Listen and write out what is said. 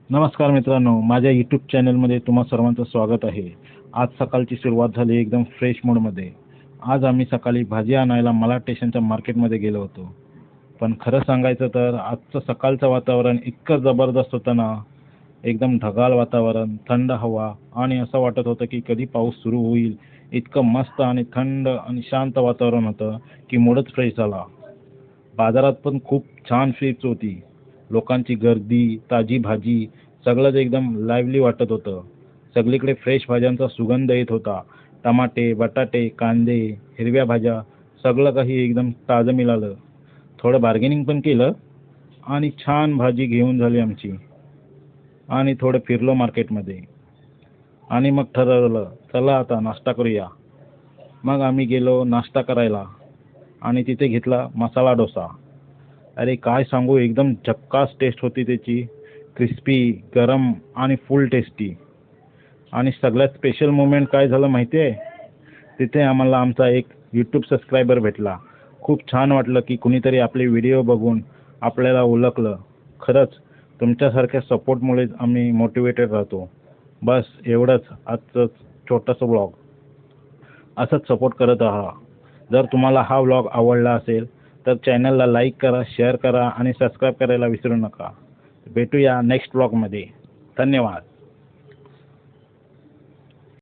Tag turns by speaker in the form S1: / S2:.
S1: नमस्कार मित्रांनो, माझ्या यूट्यूब चॅनलमध्ये तुम्हा सर्वांचं स्वागत आहे. आज सकाळची सुरुवात झाली एकदम फ्रेश मूडमध्ये. आज आम्ही सकाळी भाजी आणायला मालाड स्टेशनच्या मार्केटमध्ये गेलो होतो. पण खरं सांगायचं तर आजचं सकाळचं वातावरण इतकं जबरदस्त होतं ना, एकदम ढगाळ वातावरण, थंड हवा आणि असं वाटत होतं की कधी पाऊस सुरू होईल. इतकं मस्त आणि थंड आणि शांत वातावरण होतं की मूडच फ्रेश झाला. बाजारात पण खूप छान फिक्स होती. लोकांची गर्दी, ताजी भाजी सगळंच एकदम लाईव्हली वाटत होतं. सगळीकडे फ्रेश भाज्यांचा सुगंध येत होता. टमाटे, बटाटे, कांदे, हिरव्या भाज्या सगळं काही एकदम ताजं मिळालं. थोडं बार्गेनिंग पण केलं आणि छान भाजी घेऊन झाली आमची. आणि थोडं फिरलो मार्केटमध्ये आणि मग ठरवलं, चला आता नाश्ता करूया. मग आम्ही गेलो नाश्ता करायला आणि तिथे घेतला मसाला डोसा. अरे काय सांगू, एकदम झक्कास टेस्ट होती त्याची. क्रिस्पी, गरम आणि फुल टेस्टी. आणि सगळ्यात स्पेशल मोमेंट काय झालं माहिती आहे? तिथे आम्हाला आमचा एक यूट्यूब सबस्क्रायबर भेटला. खूप छान वाटलं की कुणीतरी आपले व्हिडिओ बघून आपल्याला ओळखलं. खरंच तुमच्यासारख्या सपोर्टमुळेच आम्ही मोटिवेटेड राहतो. बस एवढंच आजचं छोटंसं ब्लॉग. असंच सपोर्ट करत राहा. जर तुम्हाला हा व्लॉग आवडला असेल तर चॅनलला लाईक करा, शेअर करा आणि सबस्क्राईब करायला विसरू नका. भेटूया नेक्स्ट व्लॉगमध्ये. धन्यवाद.